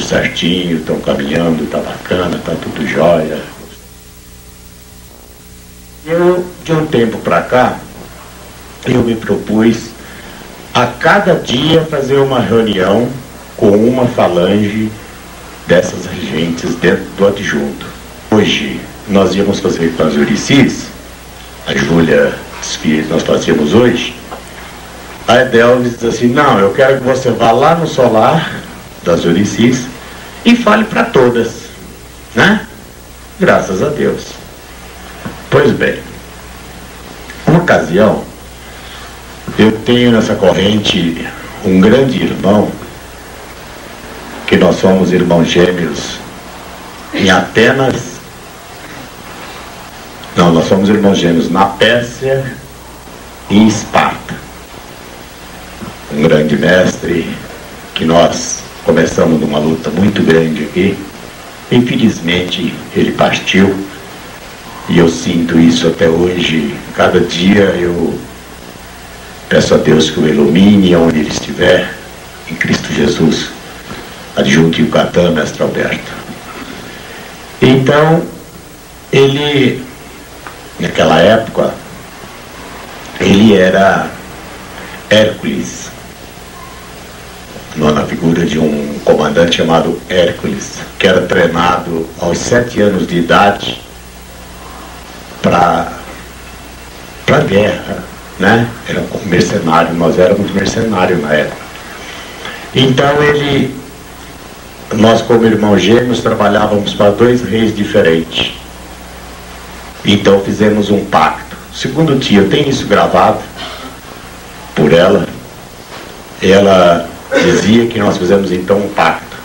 tudo certinho, estão caminhando, está bacana, está tudo jóia. Eu, de um tempo para cá, eu me propus a cada dia fazer uma reunião com uma falange dessas regentes dentro do adjunto. Hoje nós íamos fazer com as Uricis, a Júlia desfile nós fazíamos hoje. A Edelvis diz assim: não, eu quero que você vá lá no solar das Uricis e fale para todas, né? Graças a Deus. Pois bem, uma ocasião, eu tenho nessa corrente um grande irmão, que nós somos irmãos gêmeos em Atenas. Não, nós somos irmãos gêmeos na Pérsia e em Esparta. Um grande mestre que nós começamos numa luta muito grande aqui. Infelizmente ele partiu e eu sinto isso até hoje. Cada dia eu peço a Deus que o ilumine onde ele estiver, em Cristo Jesus. Adjunto Yucatán, mestre Alberto. Então ele, naquela época, ele era Hércules, na figura de um comandante chamado Hércules, que era treinado aos 7 anos de idade para a guerra, né? Era um mercenário, nós éramos mercenários na época. Então nós como irmãos gêmeos trabalhávamos para 2 reis diferentes. Então fizemos um pacto. Segundo dia, eu tenho isso gravado por ela. Ela dizia que nós fizemos então um pacto.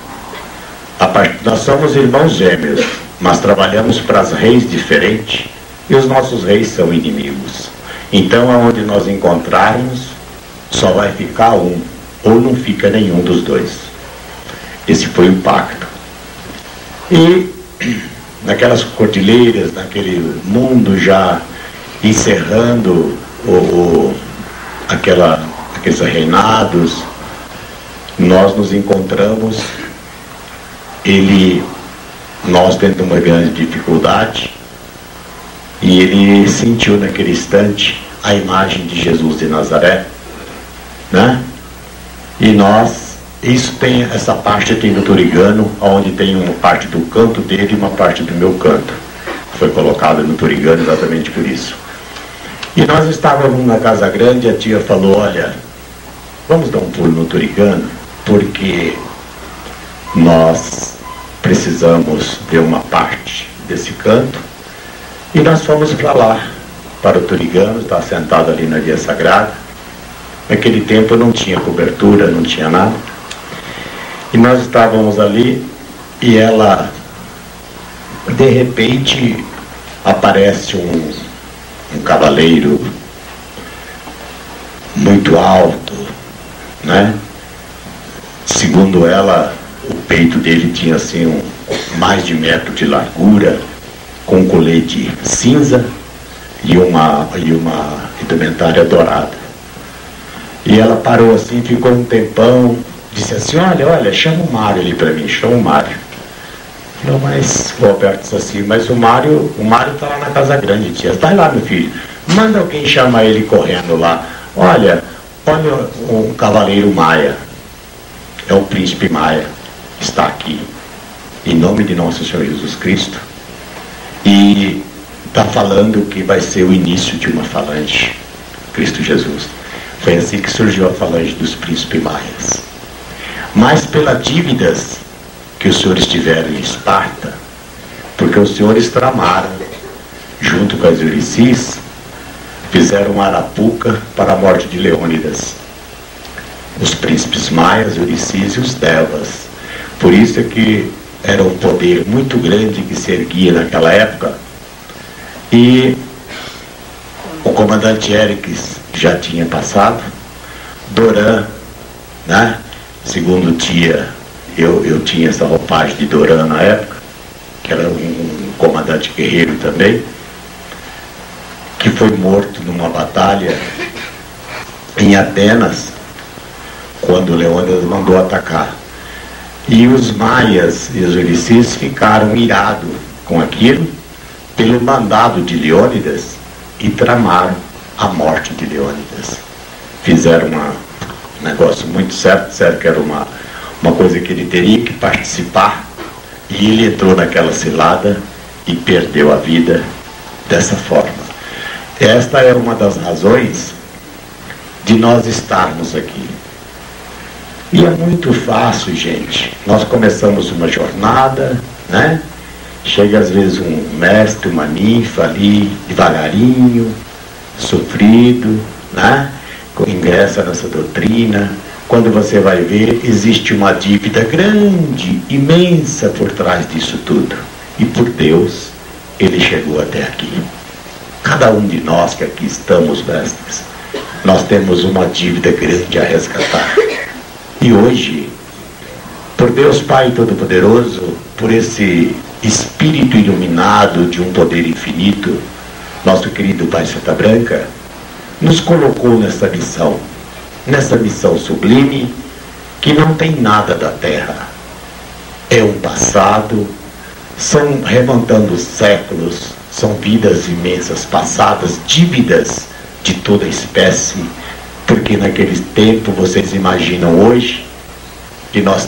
Nós somos irmãos gêmeos, mas trabalhamos para as reis diferentes e os nossos reis são inimigos. Então aonde nós encontrarmos, só vai ficar um, ou não fica nenhum dos dois. Esse foi o pacto. E naquelas cordilheiras, naquele mundo já encerrando aqueles reinados, nós nos encontramos, nós dentro de uma grande dificuldade, e ele sentiu naquele instante a imagem de Jesus de Nazaré, né? E essa parte tem no Turigano, onde tem uma parte do canto dele e uma parte do meu canto. Foi colocada no Turigano exatamente por isso. E nós estávamos na Casa Grande e a tia falou: olha, vamos dar um pulo no Turigano, porque nós precisamos ver uma parte desse canto. E nós fomos para lá, para o Turigano, estava sentado ali na Via Sagrada. Naquele tempo não tinha cobertura, não tinha nada. E nós estávamos ali e ela, de repente, aparece um cavaleiro muito alto, né? Segundo ela, o peito dele tinha assim mais de 1 metro de largura, com um colete cinza e uma indumentária dourada. E ela parou assim, ficou um tempão, disse assim: olha, chama o Mário ali para mim, chama o Mário. Não, mas o Alberto disse assim: mas o Mário está lá na Casa Grande, tia. Vai lá, meu filho, manda alguém chamar ele correndo lá. Olha um cavaleiro Maia, é o príncipe Maia, está aqui, em nome de nosso Senhor Jesus Cristo, e está falando que vai ser o início de uma falange, Cristo Jesus. Foi assim que surgiu a falange dos príncipes maias. Mas pelas dívidas que os senhores tiveram em Esparta, porque os senhores tramaram, junto com as Uricis, fizeram uma arapuca para a morte de Leônidas. Os príncipes maias, Uricis e os Devas. Por isso é que era um poder muito grande que se erguia naquela época. E o comandante Éricles já tinha passado, Doran, né? Segundo tia, eu tinha essa roupagem de Doran na época, que era um comandante guerreiro também, que foi morto numa batalha em Atenas, quando Leônidas mandou atacar. E os maias e os ulicis ficaram irados com aquilo, pelo mandado de Leônidas, e tramaram a morte de Leônidas. Fizeram um negócio muito certo, disseram que era uma coisa que ele teria que participar, e ele entrou naquela cilada e perdeu a vida dessa forma. Esta é uma das razões de nós estarmos aqui. E é muito fácil, gente. Nós começamos uma jornada, né? Chega às vezes um mestre, uma ninfa ali, devagarinho, sofrido, né? Ingressa nessa doutrina. Quando você vai ver, existe uma dívida grande, imensa por trás disso tudo. E por Deus, ele chegou até aqui. Cada um de nós que aqui estamos, mestres, nós temos uma dívida grande a resgatar. E hoje, por Deus Pai Todo-Poderoso, por esse Espírito iluminado de um poder infinito, nosso querido Pai Santa Branca, nos colocou nessa missão sublime, que não tem nada da terra. É um passado, são remontando séculos, são vidas imensas passadas, dívidas de toda espécie, porque naquele tempo, vocês imaginam hoje, que nós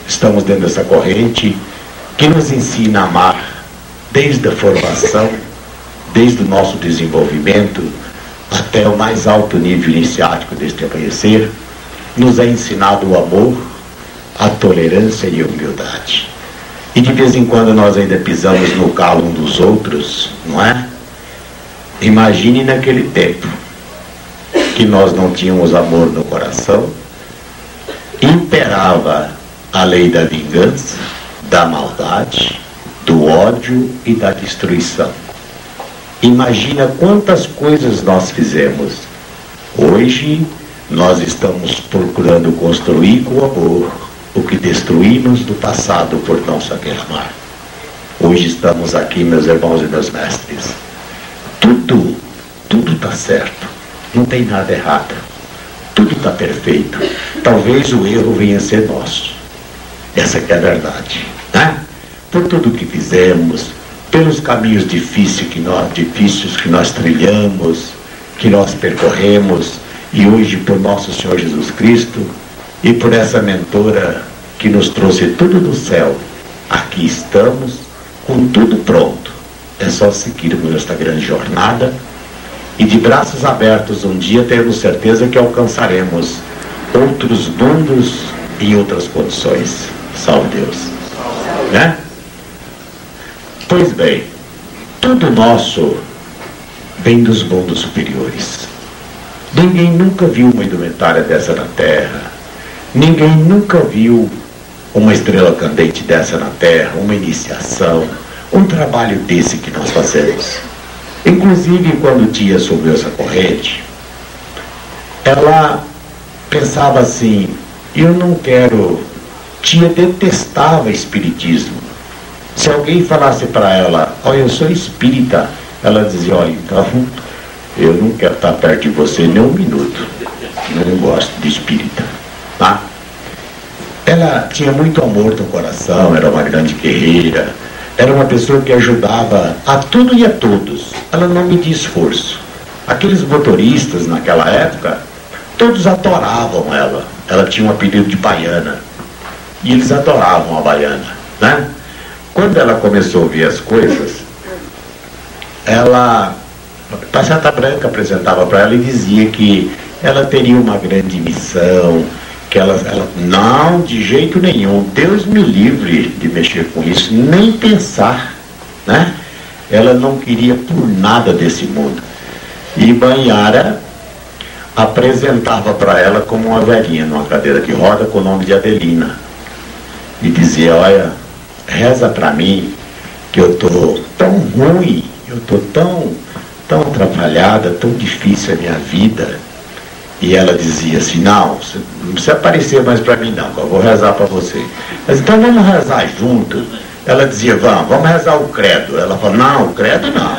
estamos dentro dessa corrente, que nos ensina a amar, desde a formação, desde o nosso desenvolvimento, até o mais alto nível iniciático deste amanhecer, nos é ensinado o amor, a tolerância e a humildade. E de vez em quando nós ainda pisamos no calo um dos outros, não é? Imagine naquele tempo, que nós não tínhamos amor no coração, imperava a lei da vingança, da maldade, do ódio e da destruição. Imagina quantas coisas nós fizemos. Hoje nós estamos procurando construir com amor o que destruímos do passado por não saber amar. Hoje estamos aqui, meus irmãos e meus mestres. Tudo está certo. Não tem nada errado. Tudo está perfeito. Talvez o erro venha a ser nosso. Essa que é a verdade, né? Por tudo que fizemos, pelos caminhos difíceis que nós trilhamos, que nós percorremos, e hoje por nosso Senhor Jesus Cristo, e por essa mentora que nos trouxe tudo do céu. Aqui estamos, com tudo pronto. É só seguirmos esta grande jornada, e de braços abertos um dia temos certeza que alcançaremos outros mundos em outras condições. Salve Deus, né? Pois bem, tudo nosso vem dos mundos superiores. Ninguém nunca viu uma indumentária dessa na Terra. Ninguém nunca viu uma estrela candente dessa na Terra, uma iniciação, um trabalho desse que nós fazemos. Inclusive, quando Tia subiu essa corrente, ela pensava assim, eu não quero... Tia detestava espiritismo. Se alguém falasse para ela, olha, eu sou espírita, ela dizia, olha, então, eu não quero estar perto de você nem um minuto. Não gosto de espírita, tá? Ela tinha muito amor no coração, era uma grande guerreira, era uma pessoa que ajudava a tudo e a todos. Ela não media esforço. Aqueles motoristas naquela época, todos adoravam ela. Ela tinha um apelido de baiana. E eles adoravam a baiana, né? Quando ela começou a ouvir as coisas, ela, a Santa Branca apresentava para ela e dizia que ela teria uma grande missão, que ela não, de jeito nenhum, Deus me livre de mexer com isso, nem pensar, né? Ela não queria por nada desse mundo. E Banhara apresentava para ela como uma velhinha numa cadeira de roda com o nome de Adelina. E dizia, olha, reza para mim, que eu estou tão ruim, eu estou tão atrapalhada, tão difícil a minha vida. E ela dizia assim, não precisa aparecer mais para mim não, eu vou rezar para você. Mas então vamos rezar junto. Ela dizia, vamos rezar o credo. Ela falou, não, o credo não.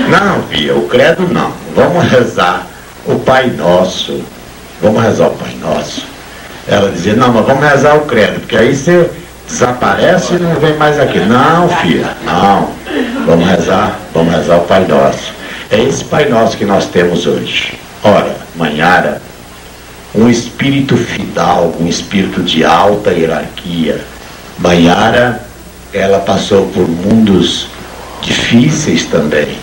Não, filha, o credo não. Vamos rezar o Pai Nosso. Vamos rezar o Pai Nosso. ela dizia, não, mas vamos rezar o credo, porque aí você desaparece e não vem mais aqui. Não, filha, não. Vamos rezar o Pai Nosso. É esse Pai Nosso que nós temos hoje. Ora, Manhara, um espírito fidalgo, um espírito de alta hierarquia. Manhara, ela passou por mundos difíceis também,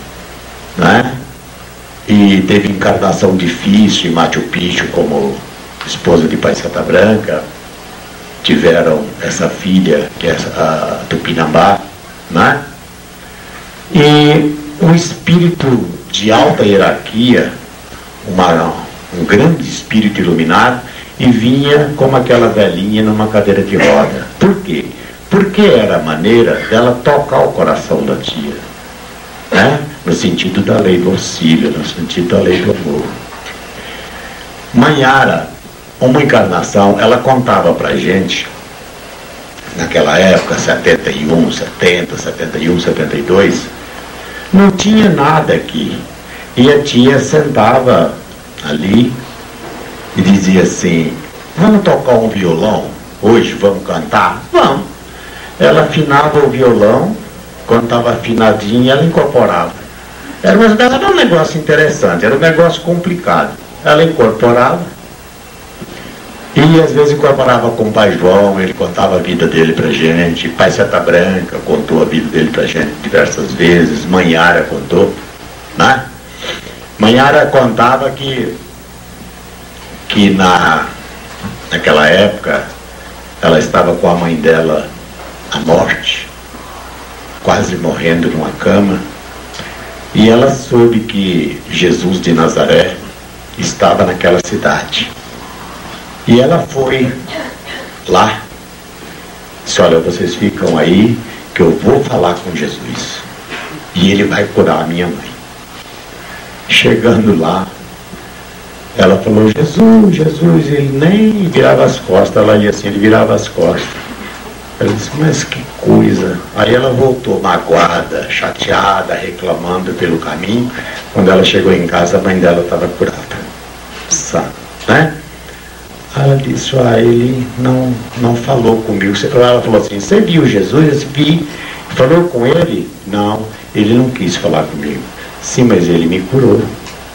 né? E teve encarnação difícil em Machu Picchu como esposa de Pai Santa Branca. Tiveram essa filha, que é a Tupinambá, né? E um espírito de alta hierarquia, um grande espírito iluminado, e vinha como aquela velhinha numa cadeira de roda. Por quê? Porque era a maneira dela tocar o coração da tia, né? No sentido da lei do auxílio, no sentido da lei do amor. Manhara, uma encarnação, ela contava pra gente, naquela época, 71, 72, não tinha nada aqui. E a tia sentava ali e dizia assim, vamos tocar um violão? Hoje vamos cantar? Vamos. Ela afinava o violão, quando estava afinadinho, ela incorporava. Era um negócio interessante, era um negócio complicado. Ela incorporava, e às vezes incorporava com o Pai João, ele contava a vida dele pra gente, Pai Santa Branca contou a vida dele pra gente diversas vezes, Manhara contou, né? Manhara contava que naquela época ela estava com a mãe dela à morte, quase morrendo numa cama, e ela soube que Jesus de Nazaré estava naquela cidade. E ela foi lá, disse, olha, vocês ficam aí, que eu vou falar com Jesus, e ele vai curar a minha mãe. Chegando lá, ela falou, Jesus, ele nem virava as costas, ela ia assim, ele virava as costas. Ela disse, mas que coisa. Aí ela voltou magoada, chateada, reclamando pelo caminho. Quando ela chegou em casa, a mãe dela estava curada. Sabe, né? Ela disse, ele não falou comigo. Ela falou assim, você viu Jesus? Eu disse, vi. Falou com ele? Não, ele não quis falar comigo. Sim, mas ele me curou,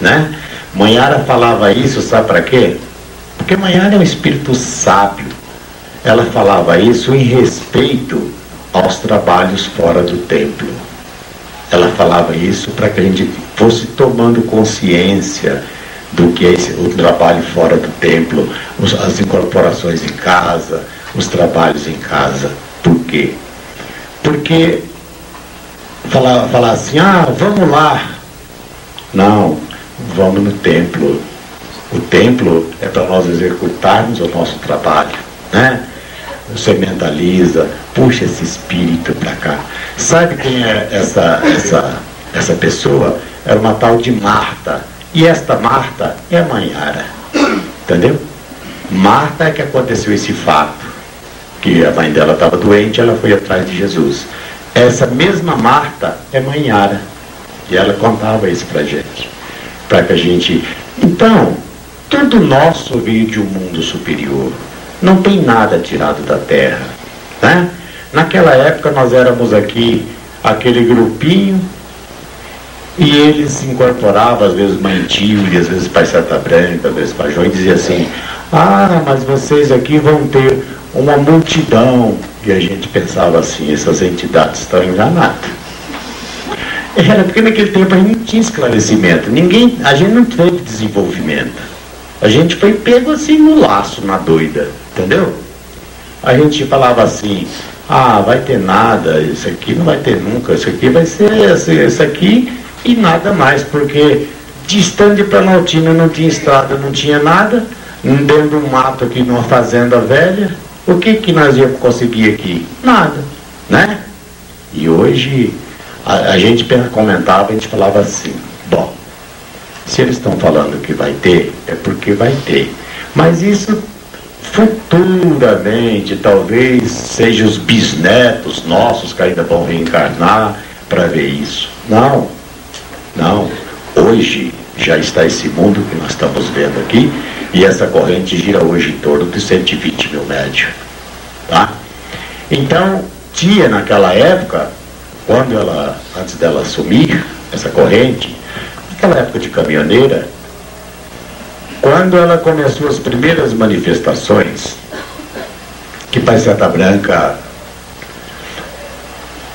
né? Manhara falava isso, sabe para quê? Porque Manhara é um espírito sábio. Ela falava isso em respeito aos trabalhos fora do templo. Ela falava isso para que a gente fosse tomando consciência do que é o trabalho fora do templo, as incorporações em casa, os trabalhos em casa. Por quê? Porque falar assim, vamos lá. Não, vamos no templo. O templo é para nós executarmos o nosso trabalho, né? Você mentaliza, puxa esse espírito para cá. Sabe quem é essa pessoa? Era uma tal de Marta. E esta Marta é a Manhara. Entendeu? Marta é que aconteceu esse fato. Que a mãe dela estava doente, ela foi atrás de Jesus. Essa mesma Marta é Manhara. E ela contava isso pra gente. Para que a gente... Então, tudo nosso veio de um mundo superior. Não tem nada tirado da terra, né? Naquela época nós éramos aqui, aquele grupinho, e eles se incorporavam, às vezes Mãe Tilde, às vezes Pai Santa Branca, às vezes Pai João, e dizia assim, mas vocês aqui vão ter uma multidão. E a gente pensava assim, essas entidades estão enganadas. Era porque naquele tempo a gente não tinha esclarecimento, a gente não teve desenvolvimento. A gente foi pego assim no laço, na doida, entendeu? A gente falava assim, vai ter nada, isso aqui não vai ter nunca, isso aqui vai ser isso aqui e nada mais, porque distante de Planaltina não tinha estrada, não tinha nada, dentro de um mato aqui numa fazenda velha, o que nós íamos conseguir aqui? Nada, né? E hoje a gente comentava, a gente falava assim, bom, se eles estão falando que vai ter, é porque vai ter. Mas isso futuramente, talvez seja os bisnetos nossos que ainda vão reencarnar para ver isso. Não. Hoje já está esse mundo que nós estamos vendo aqui, E essa corrente gira hoje em torno de 120 mil médios. Tá? Então, tinha naquela época, antes dela assumir essa corrente, naquela época de caminhoneira, quando ela começou as primeiras manifestações, que Pai Seta Branca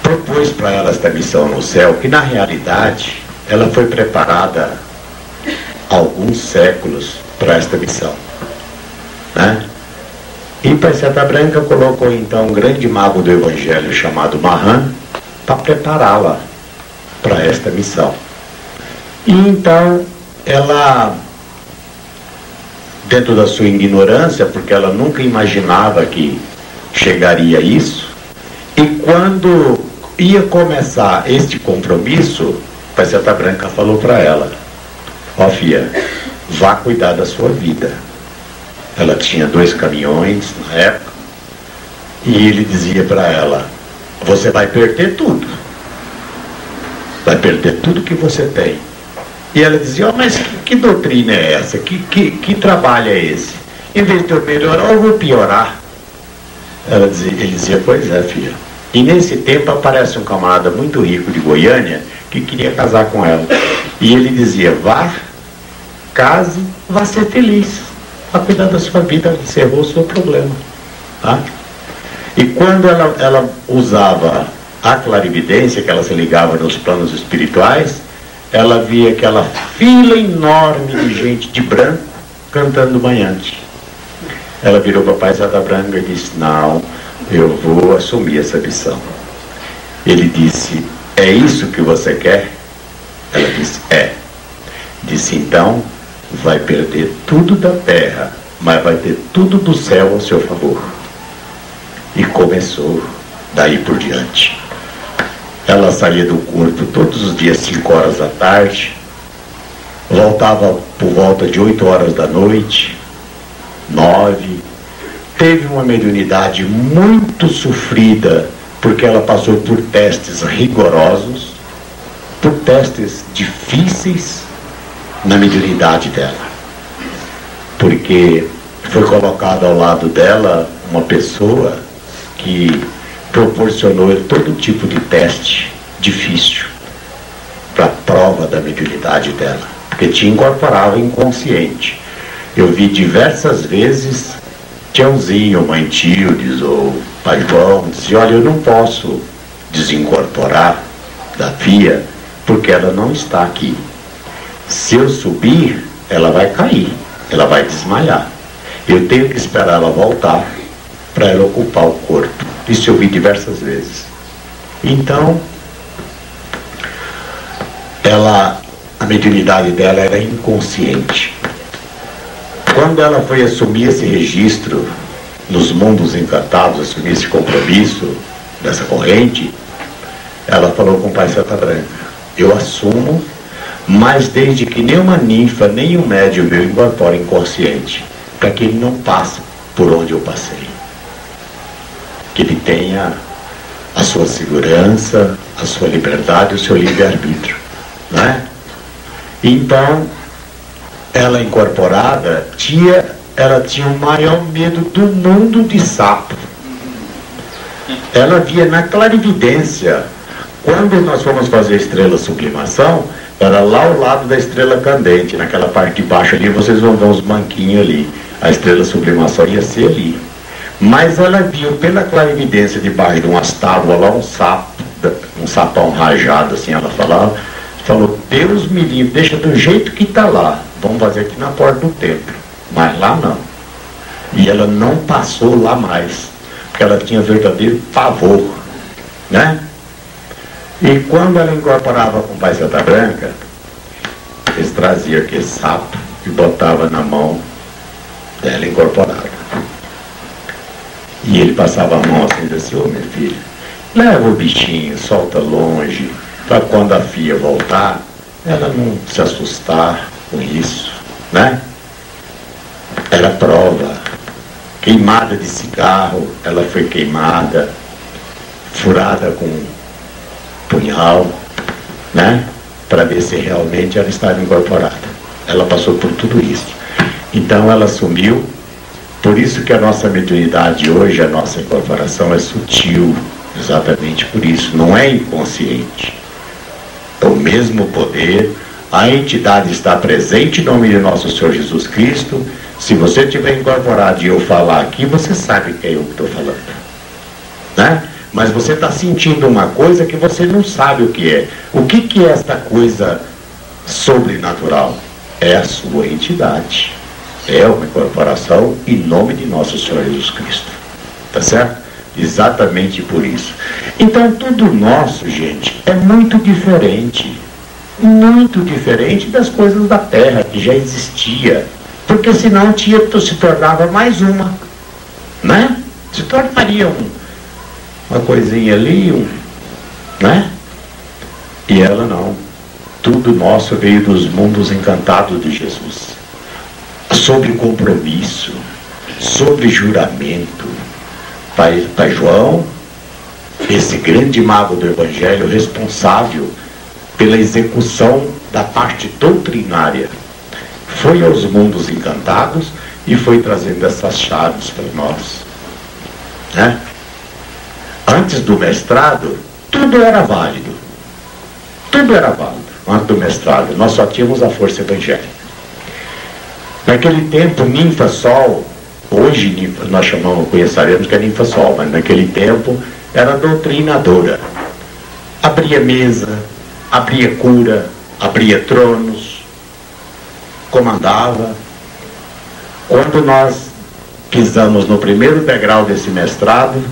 propôs para ela esta missão no céu, que na realidade ela foi preparada há alguns séculos para esta missão, né? E Pai Seta Branca colocou então um grande mago do Evangelho chamado Mahan para prepará-la para esta missão. E então ela, dentro da sua ignorância, porque ela nunca imaginava que chegaria a isso, e quando ia começar este compromisso, Pai Seta Branca falou para ela: ó filha, vá cuidar da sua vida. Ela tinha 2 caminhões na época, e ele dizia para ela: você vai perder tudo, vai perder tudo que você tem. E ela dizia: oh, mas que doutrina é essa? Que trabalho é esse? Em vez de eu melhorar, eu vou piorar. Ele dizia: pois é, filha. E nesse tempo aparece um camarada muito rico de Goiânia que queria casar com ela. E ele dizia: vá, case, vá ser feliz, vá cuidar da sua vida, encerrou o seu problema. Tá? E quando ela usava a clarividência, que ela se ligava nos planos espirituais, ela via aquela fila enorme de gente de branco cantando banhante. Ela virou para Pai Seta Branca e disse: não, eu vou assumir essa missão. Ele disse: é isso que você quer? Ela disse: é. Disse: então vai perder tudo da terra, mas vai ter tudo do céu ao seu favor. E começou daí por diante. Ela saía do corpo todos os dias 5 horas da tarde, voltava por volta de 8 horas da noite, 9. Teve uma mediunidade muito sofrida, porque ela passou por testes rigorosos, por testes difíceis na mediunidade dela. Porque foi colocada ao lado dela uma pessoa que proporcionou todo tipo de teste difícil para a prova da mediunidade dela, porque te incorporava inconsciente. Eu vi diversas vezes Tiãozinho, Mãe Tildes ou Pai João dizer: olha, eu não posso desincorporar da Fia porque ela não está aqui. Se eu subir, ela vai cair, ela vai desmaiar. Eu tenho que esperar ela voltar para ela ocupar o corpo. Isso eu vi diversas vezes. Então, a mediunidade dela era inconsciente. Quando ela foi assumir esse registro nos mundos encantados, assumir esse compromisso dessa corrente, ela falou com o Pai Seta Branca: eu assumo, mas desde que nenhuma ninfa, nem um médium meu incorpore inconsciente, para que ele não passe por onde eu passei. Que ele tenha a sua segurança, a sua liberdade, o seu livre-arbítrio, né? Então, ela incorporada, ela tinha o maior medo do mundo de sapo. Ela via na clarividência. Quando nós fomos fazer a estrela sublimação, era lá ao lado da estrela candente, naquela parte de baixo ali, vocês vão ver uns banquinhos ali. A estrela sublimação ia ser ali. Mas ela viu pela clarividência debaixo de umas tábuas lá um sapão rajado, assim ela falou: Deus me livre, deixa do jeito que está lá, vamos fazer aqui na porta do templo, mas lá não. E ela não passou lá mais, porque ela tinha verdadeiro pavor, né? E quando ela incorporava com o Pai Seta Branca, eles traziam aquele sapo e botavam na mão dela incorporada. E ele passava a mão assim e disse: ô minha filha, leva o bichinho, solta longe, para quando a Fia voltar, ela não se assustar com isso, né? Era prova. Queimada de cigarro, ela foi queimada, furada com punhal, né? Para ver se realmente ela estava incorporada. Ela passou por tudo isso. Então ela sumiu. Por isso que a nossa mediunidade hoje, a nossa incorporação é sutil, exatamente por isso, não é inconsciente. É o mesmo poder, a entidade está presente em nome de nosso Senhor Jesus Cristo. Se você estiver incorporado e eu falar aqui, você sabe que é eu que estou falando, né? Mas você está sentindo uma coisa que você não sabe o que é. O que é esta coisa sobrenatural? É a sua entidade. É uma incorporação em nome de nosso Senhor Jesus Cristo. Tá certo? Exatamente por isso. Então tudo nosso, gente, é muito diferente das coisas da Terra, que já existia. Porque senão se tornava mais uma, né? Se tornaria uma coisinha ali, né? E ela não. Tudo nosso veio dos mundos encantados de Jesus. Sobre compromisso, sobre juramento. Pai João, esse grande mago do Evangelho, responsável pela execução da parte doutrinária, foi aos mundos encantados e foi trazendo essas chaves para nós, né? Antes do mestrado, tudo era válido. Tudo era válido. Antes do mestrado, nós só tínhamos a força evangélica. Naquele tempo, Ninfa Sol, hoje nós conheceremos que é Ninfa Sol, mas naquele tempo era doutrinadora. Abria mesa, abria cura, abria tronos, comandava. Quando nós pisamos no primeiro degrau desse mestrado,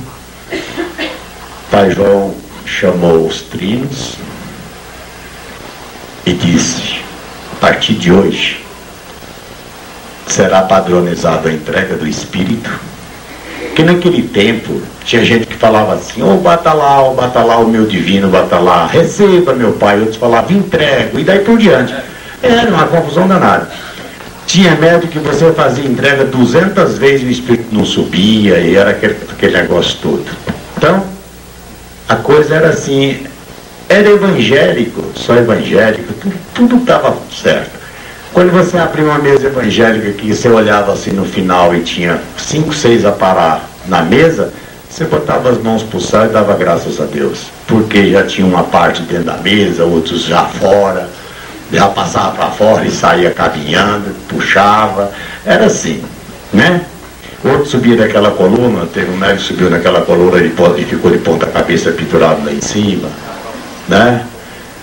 Pai João chamou os trinos e disse: a partir de hoje será padronizado a entrega do Espírito. Que naquele tempo tinha gente que falava assim: ô bata lá o meu divino, bata lá, receba meu Pai. Outros falavam: entrego, e daí por diante. Era uma confusão danada. Tinha médico que você fazia entrega 200 vezes e o Espírito não subia, e era aquele negócio todo. Então a coisa era assim, era evangélico, só evangélico, tudo estava certo. Quando você abria uma mesa evangélica que você olhava assim no final e tinha 5, 6 a parar na mesa, você botava as mãos pro céu e dava graças a Deus, porque já tinha uma parte dentro da mesa, outros já fora, já passava para fora e saía caminhando, puxava, era assim, né? Outro subia daquela coluna, teve um médico que subiu naquela coluna e ficou de ponta cabeça pendurado lá em cima, né?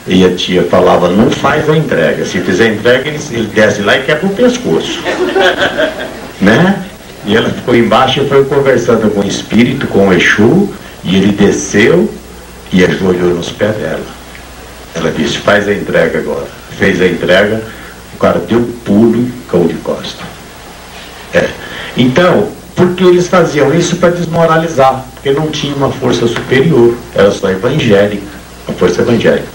E a tia falava: não faz a entrega, se fizer a entrega ele desce lá e quebra o pescoço, né? E ela ficou embaixo e foi conversando com o espírito, com o Exu, e ele desceu e ajoelhou nos pés dela. Ela disse: faz a entrega agora. Fez a entrega, o cara deu um pulo e caiu de costa. Então, porque eles faziam isso para desmoralizar, porque não tinha uma força superior, era só evangélica, a força evangélica.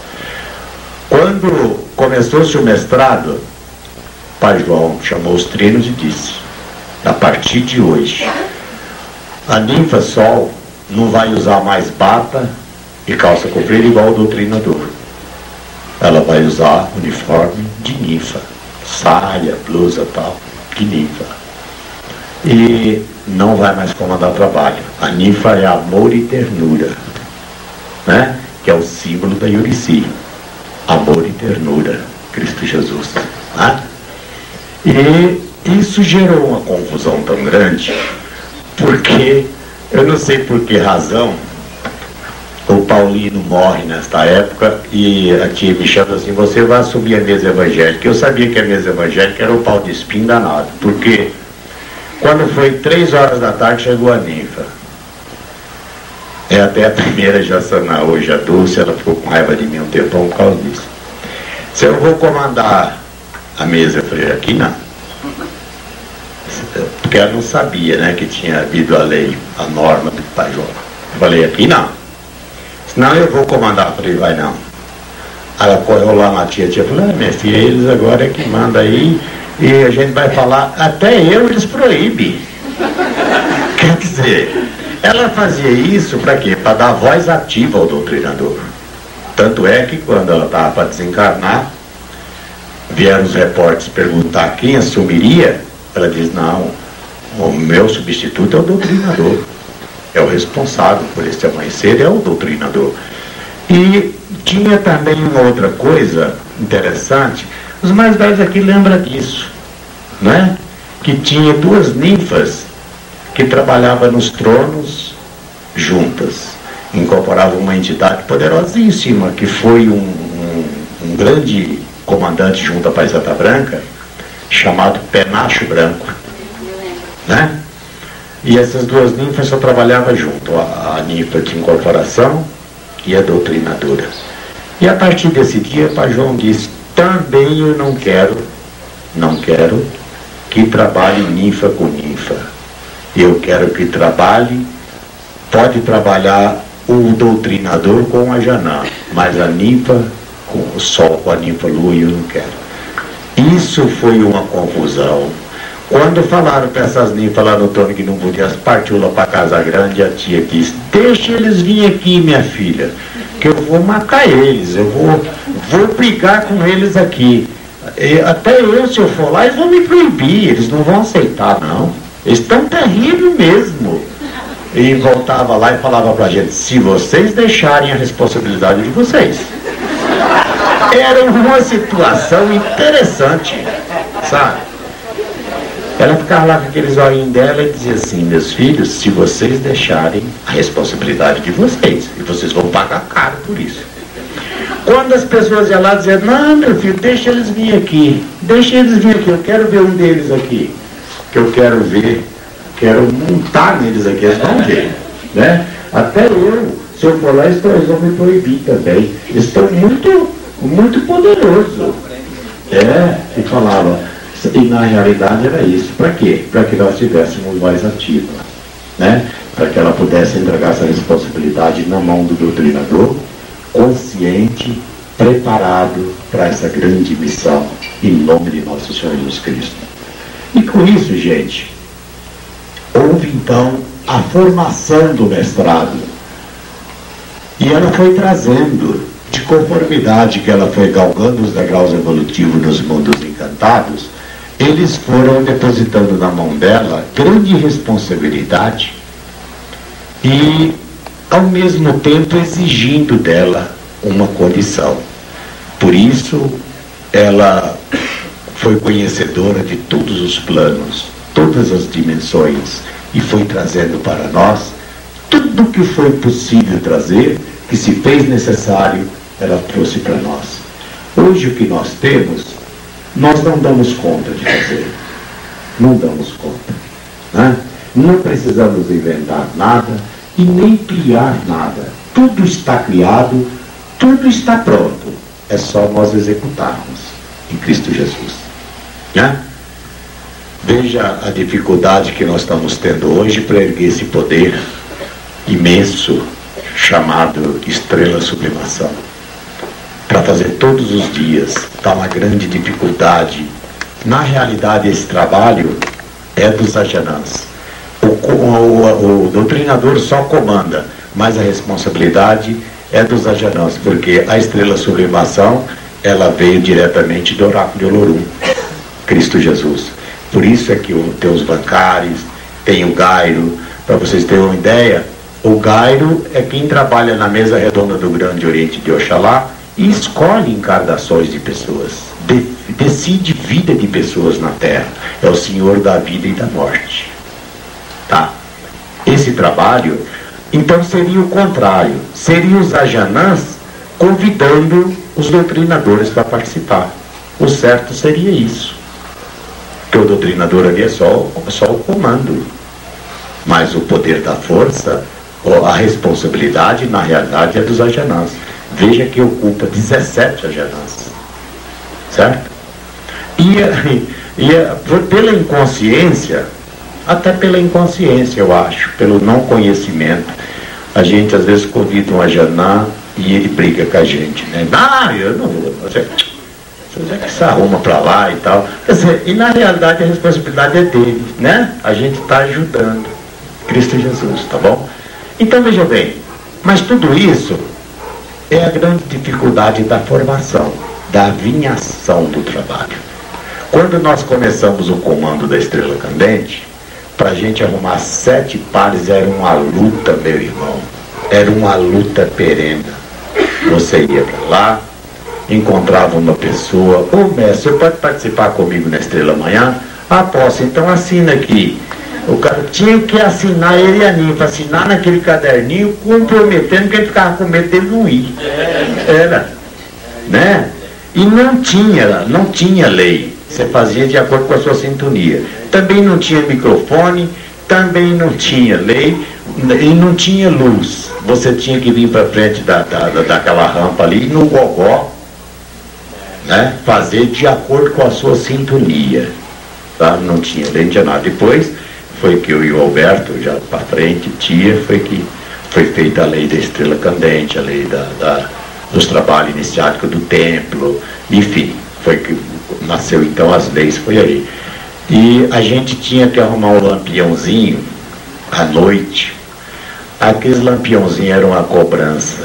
Quando começou-se o mestrado, Pai João chamou os trinos e disse: a partir de hoje, a Ninfa Sol não vai usar mais bata e calça comprida igual o doutrinador. Ela vai usar uniforme de ninfa, saia, blusa, tal, de ninfa. E não vai mais comandar trabalho. A ninfa é amor e ternura, né? Que é o símbolo da Yurici. Amor e ternura, Cristo Jesus, né? E isso gerou uma confusão tão grande, porque eu não sei por que razão o Paulino morre nesta época e a tia me chama assim: você vai assumir a mesa evangélica. Eu sabia que a mesa evangélica era o pau de espinho danado, porque quando foi 3 horas da tarde chegou a ninfa. Até a primeira já sanou, hoje a Dulce, ela ficou com raiva de mim um tempão por causa disso. Se eu vou comandar a mesa, eu falei: aqui não. Porque ela não sabia, né, que tinha havido a lei, a norma do Pai João. Eu falei: aqui não. Senão eu vou comandar. Eu falei: vai não. Ela correu lá na tia falou: minha filha, eles agora é que mandam aí, e a gente vai falar, até eles proíbem. Quer dizer, ela fazia isso para quê? Para dar voz ativa ao doutrinador. Tanto é que quando ela estava para desencarnar, vieram os repórteres perguntar quem assumiria, Ela diz, não, o meu substituto é o doutrinador. É o responsável por esse amanhecer, é o doutrinador. E tinha também uma outra coisa interessante, os mais velhos aqui lembram disso, né? Que tinha duas ninfas que trabalhavam nos tronos juntas, incorporavam uma entidade poderosíssima, que foi um grande comandante junto à Paisata Branca, chamado Penacho Branco, né? E essas duas ninfas só trabalhavam junto, a ninfa de incorporação e a doutrinadora. E a partir desse dia, Pai João disse, também eu não quero que trabalhe ninfa com ninfa. Eu quero que pode trabalhar o doutrinador com a Janã, mas a ninfa com o sol, com a ninfa lua, eu não quero. Isso foi uma confusão. Quando falaram para essas ninfas lá no trono que não podia partir lá para Casa Grande, a tia disse, deixa eles vir aqui, minha filha, que eu vou matar eles, eu vou brigar com eles aqui. Até eu, se eu for lá, eles vão me proibir, eles não vão aceitar, não. Eles estão terríveis mesmo. E voltava lá e falava para a gente, se vocês deixarem a responsabilidade de vocês. Era uma situação interessante, sabe? Ela ficava lá com aqueles olhinhos dela e dizia assim, meus filhos, se vocês deixarem a responsabilidade de vocês, e vocês vão pagar caro por isso. Quando as pessoas iam lá diziam, não, meu filho, deixa eles vir aqui, eu quero ver um deles aqui, que eu quero montar neles aqui, eles vão ver, né? Até eu, se eu for lá, eles vão me proibir também, eles estão muito poderosos. E falava. E na realidade era isso. Para quê? Para que nós tivéssemos voz ativa, né? Para que ela pudesse entregar essa responsabilidade na mão do doutrinador, consciente, preparado para essa grande missão, em nome de nosso Senhor Jesus Cristo. E com isso, gente, houve então a formação do mestrado. E ela foi trazendo, de conformidade que ela foi galgando os degraus evolutivos nos mundos encantados, eles foram depositando na mão dela grande responsabilidade e, ao mesmo tempo, exigindo dela uma condição. Por isso, ela foi conhecedora de todos os planos, todas as dimensões, e foi trazendo para nós tudo o que foi possível trazer, que se fez necessário, ela trouxe para nós. Hoje, o que nós temos, nós não damos conta de fazer. Não damos conta, né? Não precisamos inventar nada e nem criar nada. Tudo está criado, tudo está pronto. É só nós executarmos em Cristo Jesus, né? Veja a dificuldade que nós estamos tendo hoje para erguer esse poder imenso chamado Estrela Sublimação. Para fazer todos os dias, está uma grande dificuldade. Na realidade, esse trabalho é dos ajanãs. O doutrinador só comanda, mas a responsabilidade é dos ajanãs, porque a Estrela Sublimação, ela veio diretamente do oráculo de Olorum, Cristo Jesus. Por isso é que tem os bancários, tem o Gairo. Para vocês terem uma ideia, o Gairo é quem trabalha na mesa redonda do Grande Oriente de Oxalá, e escolhe encarnações de pessoas, decide vida de pessoas na Terra. É o Senhor da vida e da morte, tá? Esse trabalho, então, seria o contrário, seria os ajanãs convidando os doutrinadores para participar. O certo seria isso, que o doutrinador ali é só o comando, mas o poder da força, a responsabilidade, na realidade, é dos ajanãs. Veja que ocupa 17 ajanãs, certo? Pela inconsciência, até pela inconsciência, eu acho, pelo não conhecimento, a gente às vezes convida um ajanã e ele briga com a gente, né? Eu não vou, você que se arruma para lá e tal. Quer dizer, e na realidade a responsabilidade é dele, né? A gente está ajudando Cristo Jesus, tá bom? Então veja bem, mas tudo isso é a grande dificuldade da formação, da avinhação do trabalho. Quando nós começamos o comando da Estrela Candente, para a gente arrumar 7 pares era uma luta, meu irmão. Era uma luta perene. Você ia para lá, encontrava uma pessoa, ô mestre, você pode participar comigo na Estrela amanhã? Ah, posso, então assina aqui. O cara tinha que assinar, ele e a ninfa, assinar naquele caderninho, comprometendo que ele ficava com medo dele não ir. Era, né? E não tinha lei. Você fazia de acordo com a sua sintonia. Também não tinha microfone, também não tinha lei e não tinha luz. Você tinha que vir para frente daquela rampa ali, no gogó, né? Fazer de acordo com a sua sintonia. Tá? Não tinha lei, não tinha nada. Depois foi que eu e o Alberto, já para frente, foi que foi feita a lei da Estrela Candente, a lei dos trabalhos iniciáticos do templo, enfim, foi que nasceu então as leis, foi aí. E a gente tinha que arrumar um lampiãozinho à noite. Aqueles lampiãozinhos eram uma cobrança.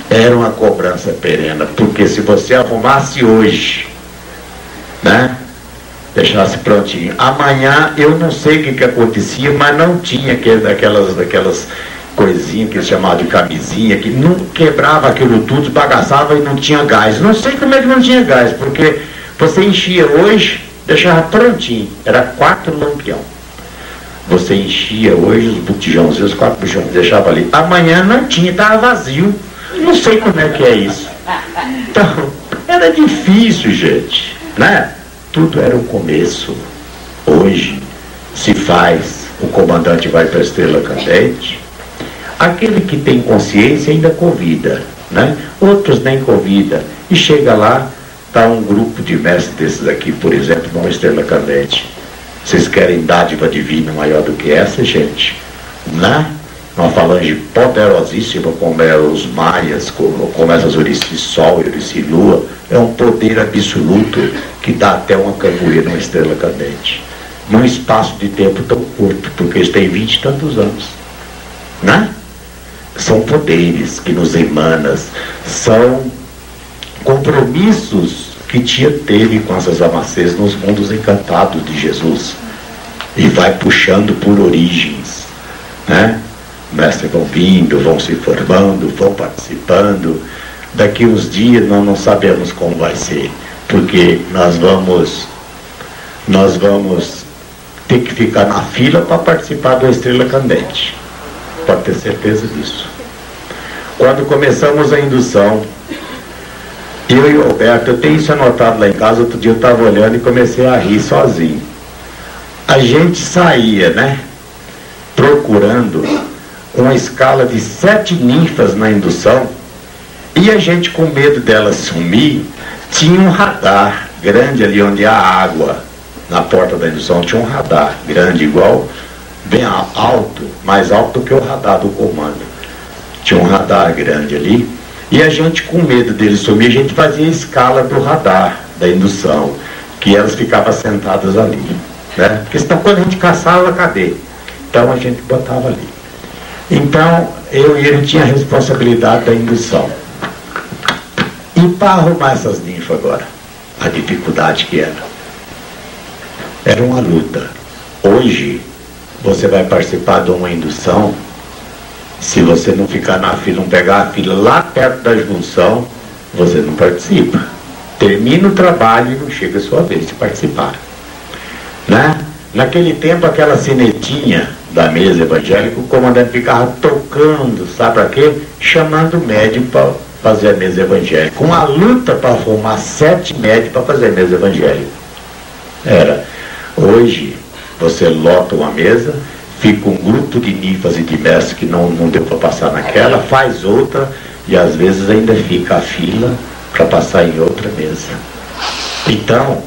Era uma cobrança perene, porque se você arrumasse hoje, né? Deixasse prontinho. Amanhã eu não sei o que acontecia, mas não tinha daquelas coisinhas que eles chamavam de camisinha, que não quebrava aquilo tudo, esbagaçava e não tinha gás. Não sei como é que não tinha gás, porque você enchia hoje, deixava prontinho. Era 4 lampião. Você enchia hoje os botijãozinhos, os 4 botijões, deixava ali. Amanhã não tinha, estava vazio. Não sei como é que é isso. Então, era difícil, gente, né? Tudo era o começo. Hoje se faz, o comandante vai para a Estrela Candente. Aquele que tem consciência ainda convida, né? Outros nem convida. E chega lá, está um grupo de mestres desses aqui, por exemplo, numa Estrela Candente. Vocês querem dádiva divina maior do que essa, gente? Né? Uma falange poderosíssima, como é os maias, como essas Urici Sol, Urici Lua, é um poder absoluto que dá até uma capoeira numa Estrela Candente. Num espaço de tempo tão curto, porque eles têm 20 e tantos anos. Né? São poderes que nos emanam, são compromissos que Tia teve com essas amacês nos mundos encantados de Jesus. E vai puxando por origens, né? Mestres vão vindo, vão se formando, vão participando. Daqui uns dias nós não sabemos como vai ser, porque nós vamos ter que ficar na fila para participar da Estrela Candente. Pode ter certeza disso. Quando começamos a indução, eu e o Alberto, eu tenho isso anotado lá em casa, outro dia eu estava olhando e comecei a rir sozinho. A gente saía, né, procurando uma escala de 7 ninfas na indução, e a gente, com medo delas sumir, tinha um radar grande ali onde há água, na porta da indução tinha um radar grande, igual, bem alto, mais alto do que o radar do comando. Tinha um radar grande ali, e a gente, com medo deles sumir, a gente fazia a escala do radar da indução, que elas ficavam sentadas ali, né? Porque senão quando a gente caçava, cadê? Então a gente botava ali. Então, eu e ele tinha a responsabilidade da indução. E para arrumar essas ninfas agora, a dificuldade que era. Era uma luta. Hoje, você vai participar de uma indução, se você não ficar na fila, não pegar a fila lá perto da junção, você não participa. Termina o trabalho e não chega a sua vez de participar. Né? Naquele tempo, aquela sinetinha da mesa evangélica, o comandante ficava tocando, sabe para quê? Chamando o médium para fazer a mesa evangélica. Uma luta para formar 7 médios para fazer a mesa evangélica. Era. Hoje, você lota uma mesa, fica um grupo de ninfas e de mestres que não deu para passar naquela, faz outra, e às vezes ainda fica a fila para passar em outra mesa. Então,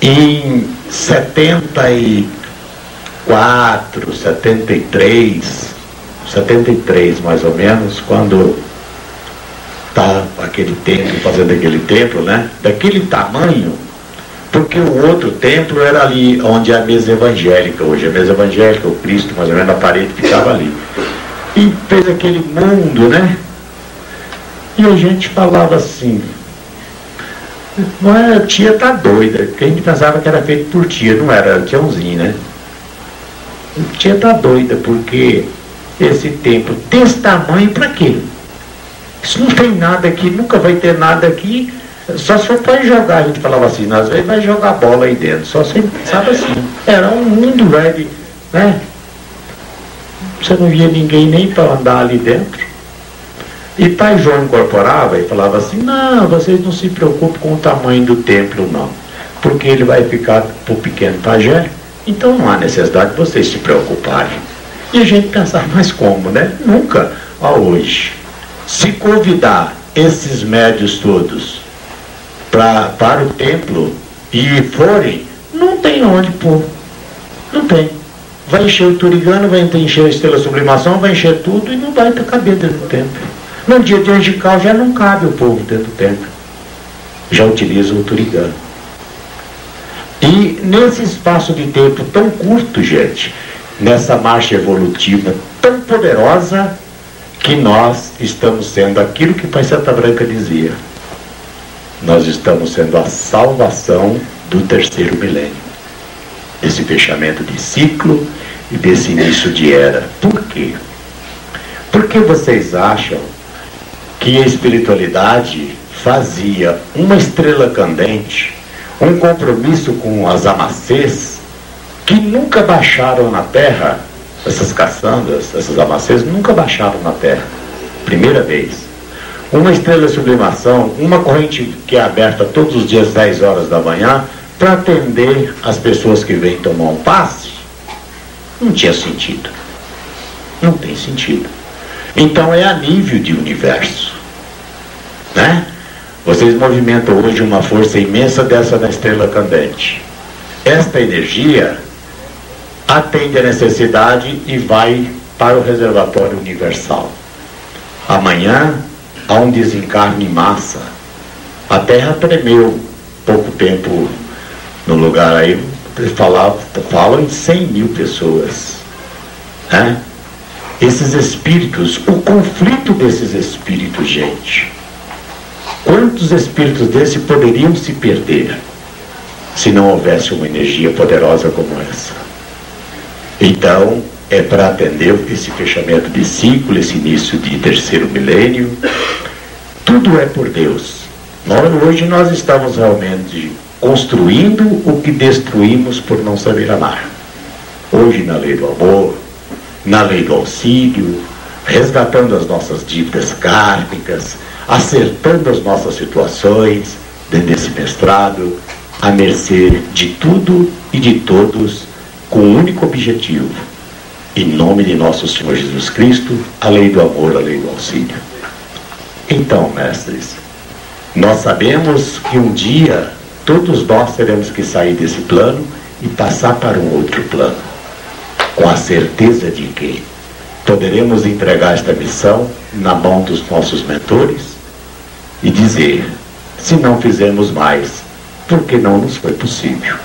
em 74, 73 mais ou menos, quando está aquele templo, fazendo aquele templo, né? Daquele tamanho, porque o outro templo era ali onde é a mesa evangélica hoje. A mesa evangélica, o Cristo, mais ou menos, na parede ficava ali. E fez aquele mundo, né? E a gente falava assim, Não é, a tia tá doida, porque a gente pensava que era feito por tia, não era tiãozinho, né? A tia tá doida, porque esse templo desse tamanho pra quê? Isso não tem nada aqui, nunca vai ter nada aqui, só se for para jogar, a gente falava assim, às vezes vai jogar bola aí dentro, só se pensava assim. Era um mundo velho, né? Você não via ninguém nem para andar ali dentro. E Pai João incorporava e falava assim, não, vocês não se preocupem com o tamanho do templo não, porque ele vai ficar para o pequeno pajé, então não há necessidade de vocês se preocuparem. E a gente pensava, mas como, né? Nunca. Ó, hoje, se convidar esses médios todos para o templo e forem, não tem onde pôr. Não tem. Vai encher o Turigano, vai encher a Estrela Sublimação, vai encher tudo e não vai ter caber dentro do templo. No dia de Angical já não cabe o povo dentro do templo. Já utiliza o Turigano. E nesse espaço de tempo tão curto, gente, nessa marcha evolutiva tão poderosa, que nós estamos sendo aquilo que Pai Santa Branca dizia. Nós estamos sendo a salvação do terceiro milênio. Desse fechamento de ciclo e desse início de era. Por quê? Porque vocês acham que a espiritualidade fazia uma estrela candente, um compromisso com as amacês, que nunca baixaram na terra? Essas caçandas, essas amacês nunca baixaram na terra. Primeira vez. Uma estrela de sublimação, uma corrente que é aberta todos os dias às 10 horas da manhã, para atender as pessoas que vêm tomar um passe, não tinha sentido. Não tem sentido. Então é a nível de universo, né? Vocês movimentam hoje uma força imensa dessa da estrela candente. Esta energia atende a necessidade e vai para o reservatório universal. Amanhã há um desencarne em massa. A Terra tremeu pouco tempo no lugar aí, falam em 100 mil pessoas, né? Esses espíritos, o conflito desses espíritos, gente, quantos espíritos desses poderiam se perder se não houvesse uma energia poderosa como essa? Então é para atender esse fechamento de ciclo, esse início de terceiro milênio. Tudo é por Deus. Hoje nós estamos realmente construindo o que destruímos por não saber amar. Hoje na lei do amor, na lei do auxílio, resgatando as nossas dívidas kármicas, acertando as nossas situações dentro desse mestrado, à mercê de tudo e de todos, com um único objetivo: em nome de nosso Senhor Jesus Cristo, a lei do amor, a lei do auxílio. Então, mestres, nós sabemos que um dia todos nós teremos que sair desse plano e passar para um outro plano, com a certeza de que poderemos entregar esta missão na mão dos nossos mentores e dizer, se não fizemos mais, porque não nos foi possível.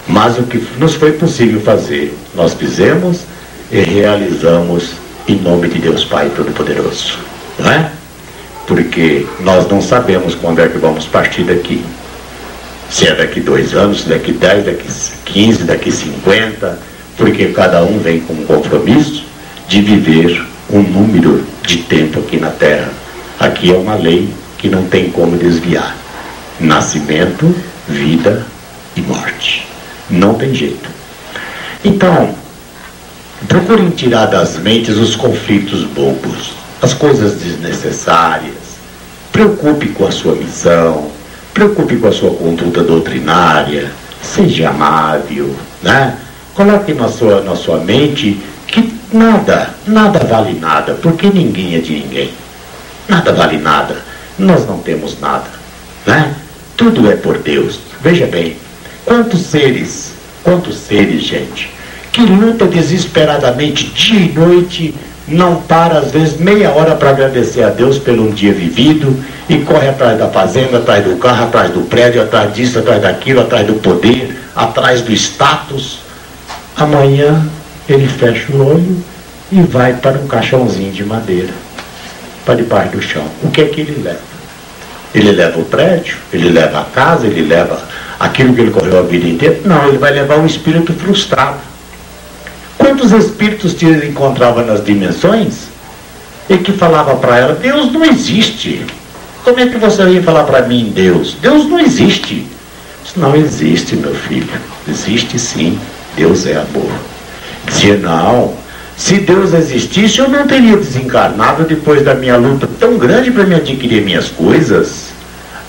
Mas o que nos foi possível fazer, nós fizemos e realizamos em nome de Deus Pai Todo-Poderoso, não é? Porque nós não sabemos quando é que vamos partir daqui. Se é daqui 2 anos, daqui 10, daqui 15, daqui 50, porque cada um vem com um compromisso de viver um número de tempo aqui na Terra. Aqui é uma lei que não tem como desviar. Nascimento, vida e morte. Não tem jeito. Então, procurem tirar das mentes os conflitos bobos, as coisas desnecessárias. Preocupe com a sua missão, preocupe com a sua conduta doutrinária, seja amável, né? Coloque na sua mente que nada vale nada, porque ninguém é de ninguém. Nada vale nada. Nós não temos nada, né? Tudo é por Deus. Veja bem, quantos seres, gente, que luta desesperadamente dia e noite, não para às vezes meia hora para agradecer a Deus pelo um dia vivido e corre atrás da fazenda, atrás do carro, atrás do prédio, atrás disso, atrás daquilo, atrás do poder, atrás do status. Amanhã ele fecha o olho e vai para um caixãozinho de madeira, para debaixo do chão. O que é que ele leva? Ele leva o prédio, ele leva a casa, ele leva aquilo que ele correu a vida inteira. Não, ele vai levar um espírito frustrado. Quantos espíritos ele encontrava nas dimensões e que falava para ela: Deus não existe. Como é que você ia falar para mim Deus? Deus não existe. Isso não existe, meu filho. Existe sim. Deus é amor. Dizia: não, se Deus existisse, eu não teria desencarnado depois da minha luta tão grande para me adquirir minhas coisas.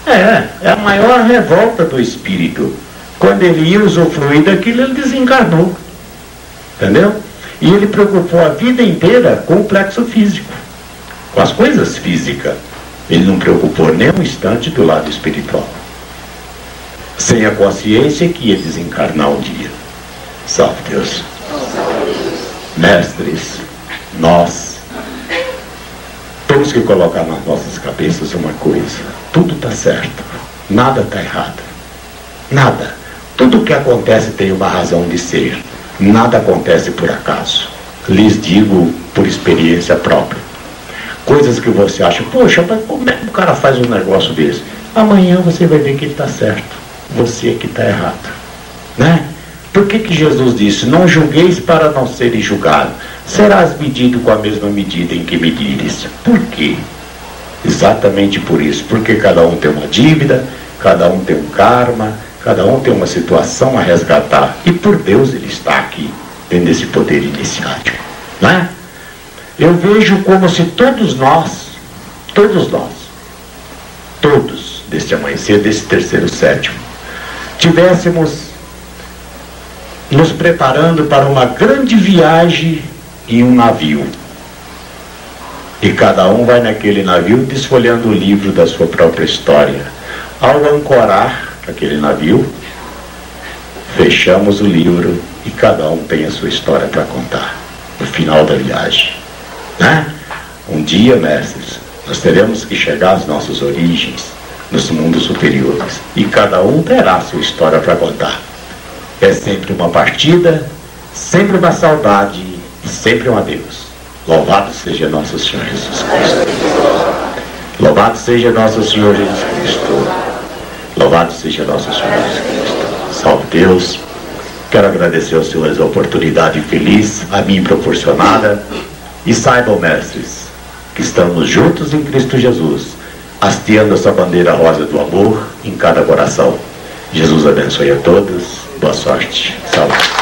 É a maior revolta do espírito. Quando ele ia usufruir daquilo, ele desencarnou. Entendeu? E ele preocupou a vida inteira com o plexo físico, com as coisas físicas. Ele não preocupou nem um instante do lado espiritual, sem a consciência que ia desencarnar um dia. Salve Deus. Mestres, nós temos que colocar nas nossas cabeças uma coisa: tudo está certo, nada está errado, nada. Tudo que acontece tem uma razão de ser, nada acontece por acaso. Lhes digo por experiência própria. Coisas que você acha: poxa, mas como é que o cara faz um negócio desse? Amanhã você vai ver que ele está certo, você que está errado, né? Por que Jesus disse: não julgueis para não seres julgados, serás medido com a mesma medida em que medires? Por quê? Exatamente por isso, porque cada um tem uma dívida, cada um tem um karma, cada um tem uma situação a resgatar, e por Deus ele está aqui, tendo esse poder iniciático, né? Eu vejo como se todos deste amanhecer, desse terceiro sétimo, tivéssemos nos preparando para uma grande viagem em um navio. E cada um vai naquele navio desfolhando o livro da sua própria história. Ao ancorar aquele navio, fechamos o livro e cada um tem a sua história para contar no final da viagem, né? Um dia, mestres, nós teremos que chegar às nossas origens nos mundos superiores, e cada um terá a sua história para contar. É sempre uma partida, sempre uma saudade e sempre um adeus. Louvado seja nosso Senhor Jesus Cristo. Louvado seja nosso Senhor Jesus Cristo. Louvado seja nosso Senhor Jesus Cristo. Salve Deus. Quero agradecer aos senhores a oportunidade feliz a mim proporcionada. E saibam, mestres, que estamos juntos em Cristo Jesus, hasteando essa bandeira rosa do amor em cada coração. Jesus abençoe a todos. Boa sorte. Saúde.